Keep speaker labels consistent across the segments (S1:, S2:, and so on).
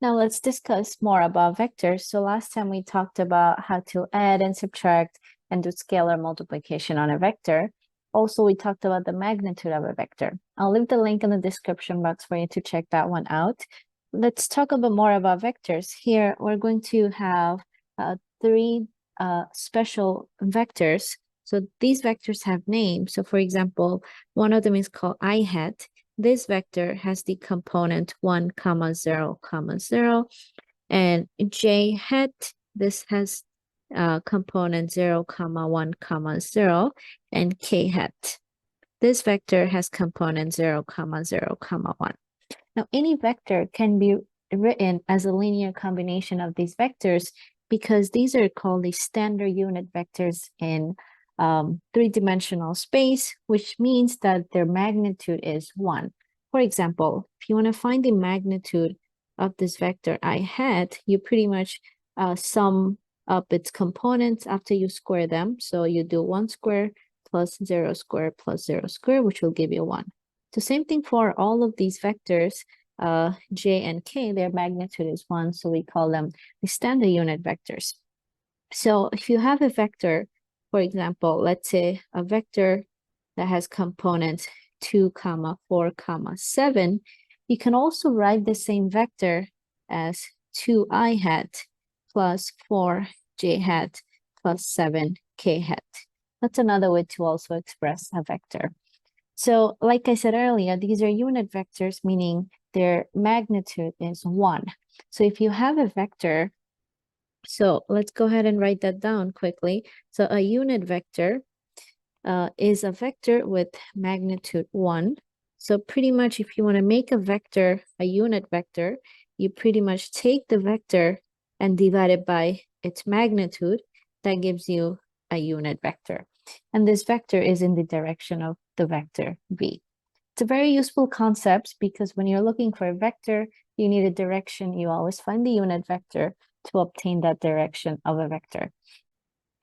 S1: Now let's discuss more about vectors. So last time we talked about how to add and subtract and do scalar multiplication on a vector. Also, we talked about the magnitude of a vector. I'll leave the link in the description box for you to check that one out. Let's talk a bit more about vectors. Here, we're going to have three special vectors. So these vectors have names. So for example, one of them is called I hat. This vector has the component 1, 0, 0, and j hat, this has component 0, 1, 0, and k hat. This vector has component 0, 0, 1. Now, any vector can be written as a linear combination of these vectors because these are called the standard unit vectors in three-dimensional space, which means that their magnitude is 1. For example, if you want to find the magnitude of this vector I hat, you pretty much sum up its components after you square them. So you do 1 square plus 0 square plus 0 square, which will give you 1. So same thing for all of these vectors, j and k, their magnitude is 1, so we call them the standard unit vectors. So if you have a vector, for example, let's say a vector that has components 2, 4, 7, you can also write the same vector as 2i hat plus 4j hat plus 7k hat. That's another way to also express a vector. So like I said earlier, these are unit vectors, meaning their magnitude is 1. So if you have a vector, so let's go ahead and write that down quickly. So a unit vector is a vector with magnitude 1. So pretty much if you want to make a vector, a unit vector, you pretty much take the vector and divide it by its magnitude. That gives you a unit vector. And this vector is in the direction of the vector v. It's a very useful concept because when you're looking for a vector, you need a direction. You always find the unit vector to obtain that direction of a vector.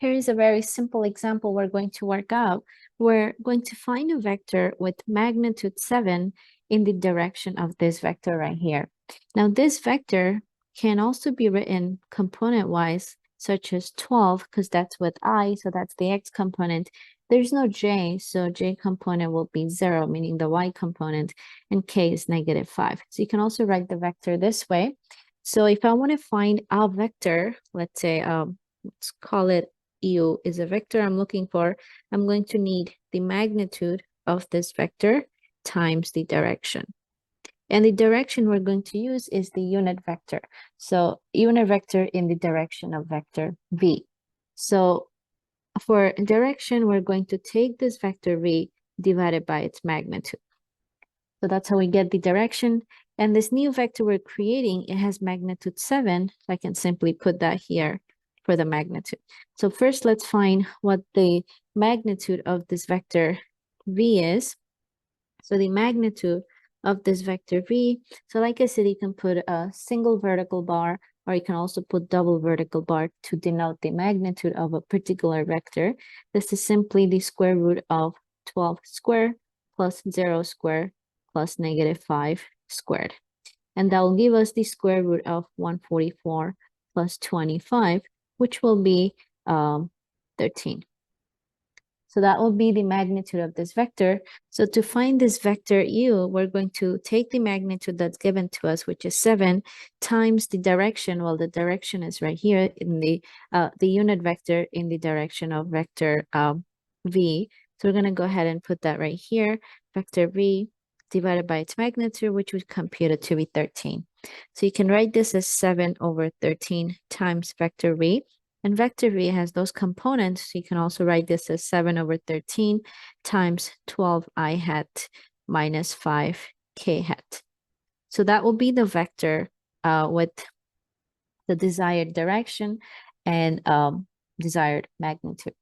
S1: Here is a very simple example we're going to work out. We're going to find a vector with magnitude 7 in the direction of this vector right here. Now, this vector can also be written component-wise, such as 12, because that's with I, so that's the x component. There's no j, so j component will be 0, meaning the y component, and k is -5. So you can also write the vector this way. So if I want to find a vector, let's say, let's call it U is a vector I'm looking for, I'm going to need the magnitude of this vector times the direction. And the direction we're going to use is the unit vector. So unit vector in the direction of vector v. So for direction, we're going to take this vector v divided by its magnitude. So that's how we get the direction. And this new vector we're creating, it has magnitude 7. So I can simply put that here for the magnitude. So first, let's find what the magnitude of this vector v is. So the magnitude of this vector v, so like I said, you can put a single vertical bar, or you can also put double vertical bar to denote the magnitude of a particular vector. This is simply the square root of 12 squared plus 0 squared plus -5 squared. And that will give us the square root of 144 plus 25, which will be 13. So that will be the magnitude of this vector. So to find this vector u, we're going to take the magnitude that's given to us, which is 7, times the direction. Well, the direction is right here in the unit vector in the direction of vector v. So we're going to go ahead and put that right here. Vector v divided by its magnitude, which we computed to be 13. So you can write this as 7 over 13 times vector v. And vector v has those components, so you can also write this as 7 over 13 times 12i hat minus 5k hat. So that will be the vector with the desired direction and desired magnitude.